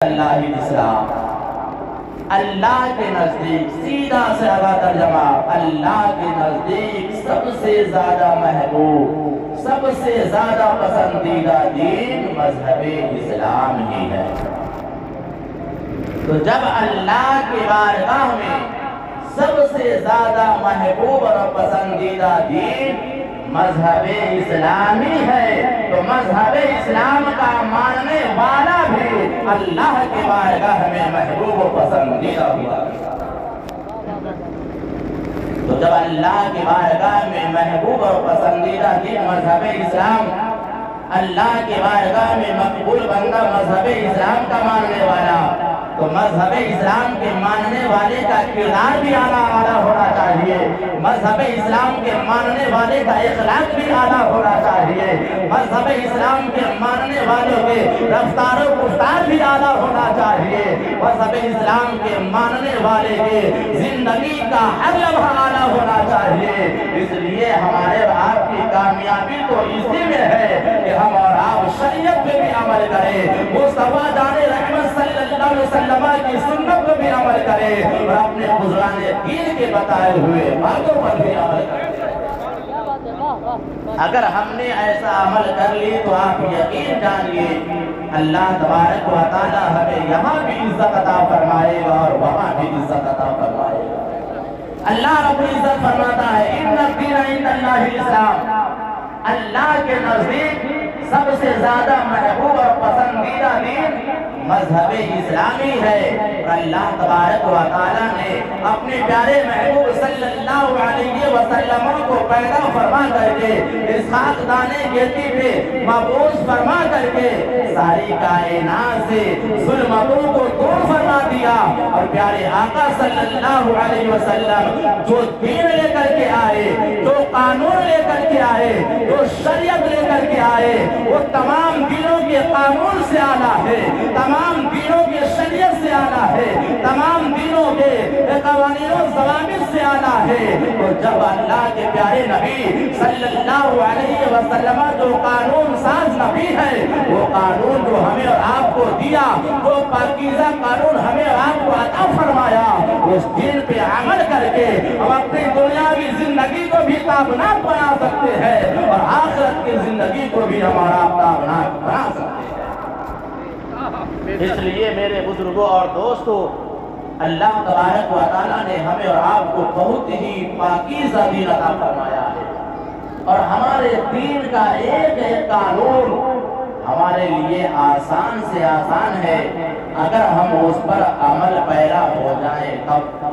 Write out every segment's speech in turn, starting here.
اللہ الاسلام، اللہ کے نزدیک سیدھا سے اگا ترجمہ، اللہ کے نزدیک سب سے زیادہ محبوب، سب سے زیادہ پسندیدہ دین مذہب اسلام ہی ہے۔ تو جب اللہ کی بارگاہ میں سب سے زیادہ محبوب اور پسندیدہ دین مذہب اسلامی ہے، تو مذہب اسلام کا ماننے والا بھی اللہ کی بارگاہ میں محبوب و پسندیدہ ہوا۔ تو جب اللہ کی بارگاہ میں محبوب اور پسندیدہ دین مذہب اسلام، اللہ کی بارگاہ میں مقبول بندہ مذہب اسلام کا ماننے والا، تو مذہب اسلام کے ماننے والے کا کردار بھی اعلیٰ ہونا چاہیے، مذہب اسلام کے ماننے والے کا اخلاق بھی اعلیٰ ہونا چاہیے، مذہب اسلام کے ماننے والوں کے رفتار و گفتار بھی اعلیٰ ہونا چاہیے، مذہب اسلام کے ماننے والے کے زندگی کا ہر لمحہ اعلیٰ ہونا چاہیے۔ اس لیے ہمارے اور آپ کی کامیابی تو اسی میں ہے کہ ہم اور آپ شریعت پہ بھی عمل کریں، مصطفیٰ جان رحمت صلی اللہ علیہ وسلم کی سنت پر بھی عمل کرے اور اپنے بزرگان دین کے بتائے ہوئے باتوں پر بھی عمل کرے۔ اگر ہم نے ایسا عمل کر لی تو آپ یقین جانیے اللہ تبارک و تعالی ہمیں یہاں بھی عزت عطا فرمائے گا اور وہاں بھی عزت عطا فرمائے گا۔ اللہ رب العزت فرماتا ہے ان الدین عند اللہ الاسلام، اللہ کے نزدیک سب سے زیادہ محبوب اور پسندیدہ دین مذہب اسلامی ہے۔ اور اللہ تبارک و تعالی نے اپنے پیارے محبوب صلی اللہ علیہ وسلم کو پیدا فرما کر کے اس خاکدانِ گیتی پہ مبعوث فرما کر کے ساری کائنات سے ظلمتوں کو دور فرما دیا، اور پیارے آقا صلی اللہ علیہ وسلم جو دین لے کر کے آئے، جو قانون لے کر کے آئے، جو شریعت لے کر کے آئے، وہ تمام دینوں کے قانون سے اعلیٰ ہے، تمام دینوں کے شریعت سے اعلیٰ ہے، تمام دینوں کے قوانین و ضوابط سے اعلیٰ ہے۔ اور جب اللہ کے پیارے نبی صلی اللہ علیہ وسلم جو قانون ساز نبی ہے، وہ قانون جو ہمیں اور آپ کو دیا، وہ پاکیزہ قانون ہمیں اور آپ کو عطا فرمایا، اس دین پہ عمل کر کے ہم اپنی دنیاوی زندگی کو بھی تابناک بنا سکتے ہیں اور آخرت کی زندگی کو بھی ہمارا تابناک بنا سکتے ہیں۔ اس لیے میرے بزرگوں اور دوستوں، اللہ تبارک و تعالیٰ نے ہمیں اور آپ کو بہت ہی پاکیزہ دین عطا فرمایا ہے، اور ہمارے دین کا ایک ایک قانون ہمارے لیے آسان سے آسان ہے اگر ہم اس پر عمل پیرا ہو جائیں تب۔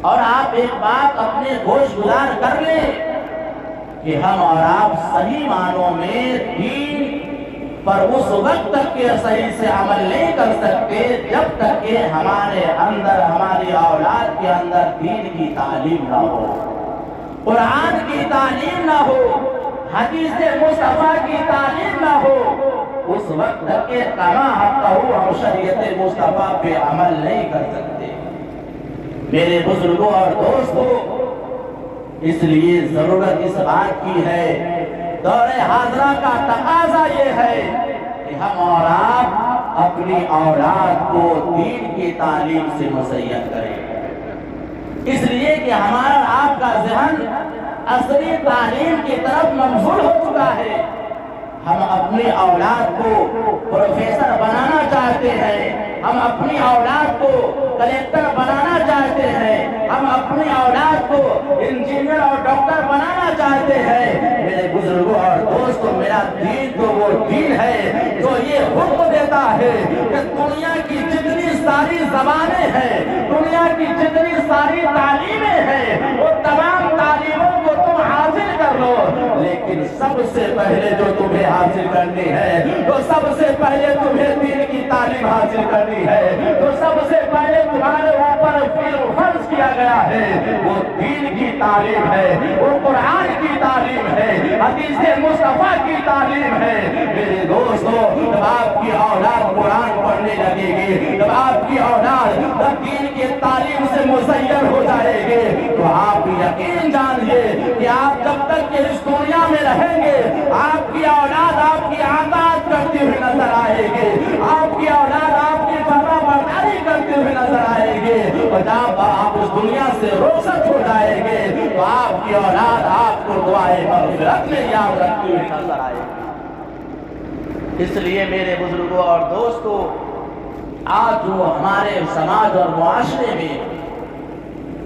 اور آپ ایک بات اپنے گوش گزار کر لیں کہ ہم اور آپ صحیح معنوں میں دین پر اس وقت تک کے صحیح سے عمل نہیں کر سکتے جب تک کہ ہمارے اندر، ہماری اولاد کے اندر دین کی تعلیم نہ ہو، قرآن کی تعلیم نہ ہو، حدیث مصطفیٰ کی تعلیم نہ ہو۔ اس وقت تک کہ کما حقہ ہم شریعت مصطفیٰ پہ عمل نہیں کر سکتے۔ میرے بزرگوں اور دوستوں، اس لیے ضرورت اس بات کی ہے، دور حاضرہ کا تقاضا یہ ہے کہ ہم اور آپ اپنی اولاد کو دین کی تعلیم سے مسیت کریں، اس لیے کہ ہمارا آپ کا ذہن عصری تعلیم کی طرف مبذول ہو چکا ہے۔ ہم اپنی اولاد کو پروفیسر بنانا چاہتے ہیں، ہم اپنی اولاد کو کلیکٹر بنانا چاہتے ہیں، ہم اپنی اولاد کو انجینئر اور ڈاکٹر بنانا چاہتے ہیں۔ میرے بزرگوں اور دوستوں، میرا دین تو وہ دین ہے جو یہ حکم دیتا ہے کہ دنیا کی جتنی ساری زبانیں ہیں، دنیا کی جتنی ساری تعلیمیں ہیں، وہ تمام تعلیموں کو تم حاصل کر لو، لیکن سب سے پہلے جو تمہیں حاصل کرنی ہے، تو سب سے پہلے تمہیں دین کی تعلیم حاصل کرنی ہے، تو سب سے پہلے تمہارے اوپر فرض کیا گیا ہے وہ دین کی تعلیم ہے، وہ قرآن کی تعلیم ہے، حدیث مصطفیٰ کی تعلیم ہے۔ میرے دوستو، جب آپ کی اولاد قرآن پڑھنے لگے گی، جب آپ کی اولاد دین کی تعلیم سے مزین ہو جائے گی، تو آپ یقین جانیے کہ آپ جب تک کہ اس دنیا میں رہیں گے، آپ کی اولاد آپ کی عطاعت کرتی ہوئی نظر آئے گی، آپ کی اولاد آپ دنیا سے رخصت ہو جائیں گے تو آپ کی اولاد آپ کو دعائے مغفرت میں یاد رکھتی ہوئی نظر آئے گی۔ اس لیے میرے بزرگوں اور دوستوں، آج جو ہمارے سماج اور معاشرے میں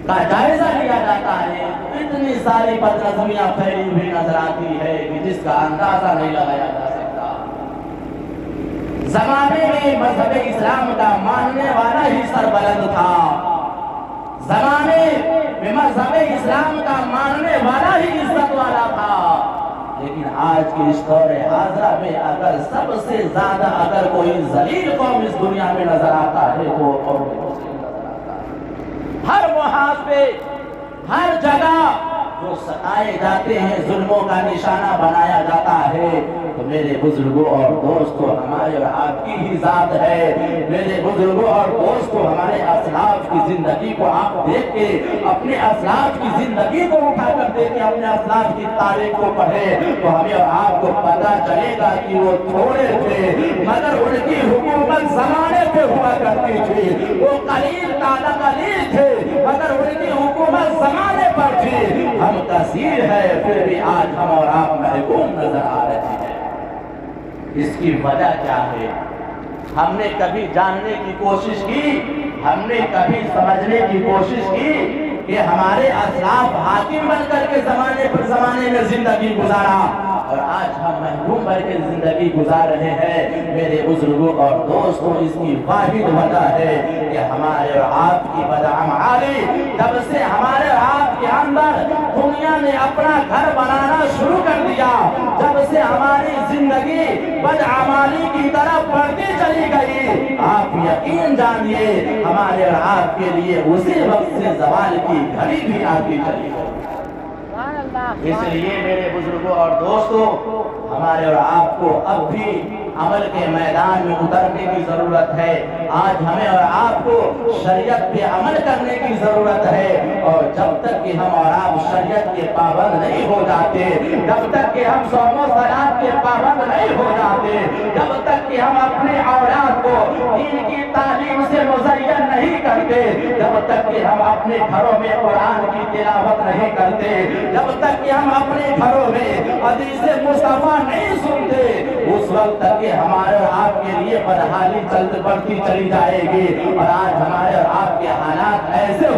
کا جائزہ لیا جاتا ہے، اتنی ساری بدنظمیاں پھیلی ہوئی نظر آتی ہے کہ جس کا اندازہ نہیں لگایا جا سکتا۔ زمانے میں مذہب اسلام کا ماننے والا ہی سربلند تھا، زمانے میں مذہب اسلام کا ماننے والا ہی عزت والا تھا، لیکن آج کے اس دور حاضرہ میں اگر سب سے زیادہ اگر کوئی ذلیل قوم اس دنیا میں نظر آتا ہے تو وہ قوم مسلم نظر آتا ہے۔ ہر محاذ پہ، ہر جگہ جو ستائے جاتے ہیں، ظلموں کا نشانہ بنایا جاتا ہے، تو میرے بزرگوں اور دوستوں ہمارے اور آپ کی ہی ذات ہے۔ میرے بزرگوں اور دوستوں، ہمارے اسلاف کی زندگی کو آپ دیکھ کے، اپنے اسلاف کی زندگی کو اٹھا کر دیکھ کے، اپنے اسلاف کی تاریخ کو پڑھیں تو ہمیں اور آپ کو پتہ چلے گا کہ وہ تھوڑے تھے مگر ان کی حکومت زمانے پہ ہوا کرتی تھی، وہ قلیل تعداد قلیل تھے مگر ان کی حکومت زمانے پر تھی۔ ہم کثیر ہے پھر بھی آج ہم اور آپ محکوم نظر آ رہے ہیں۔ اس کی وجہ کیا ہے؟ ہم نے کبھی جاننے کی کوشش کی، ہم نے کبھی سمجھنے کی کوشش کی کہ ہمارے اسلاف حاکم بن کر کے زمانے میں زندگی گزارا اور آج ہم محروم بن کے زندگی گزار رہے ہیں۔ میرے بزرگوں اور دوستوں، اس کی واحد وجہ ہے کہ ہمارے اور آپ کی بدعمالی، جب سے ہمارے اور آپ کے اندر دنیا نے اپنا گھر بنانا شروع کر دیا، جب سے ہماری زندگی بدعمالی کی طرف بڑھتی چلی گئی، آپ یقین جانیے ہمارے اور آپ کے لیے اسی وقت سے زوال کی گھڑی بھی آتی چلی گئی۔ اس لیے میرے بزرگوں اور دوستوں، ہمارے اور آپ کو اب بھی عمل کے میدان میں اترنے کی ضرورت ہے۔ آج ہمیں اور آپ کو شریعت پہ عمل کرنے کی ضرورت ہے، اور جب تک کہ ہم اور آپ شریعت کے پابند نہیں ہو جاتے، جب تک کہ ہم صوم و صلات کے پابند نہیں ہو جاتے، جب تک کہ ہم اپنے اولاد کو دین کی تعلیم سے مزین نہیں کرتے، جب تک کہ ہم اپنے گھروں میں قرآن کی تلاوت نہیں کرتے، جب تک کہ ہم اپنے گھروں میں حدیث مصطفیٰ نہیں سنتے، اس وقت تک کہ ہمارے اور آپ کے لیے بدحالی بڑھتی چلی جائے گی۔ اور آج ہمارے اور آپ کے حالات ایسے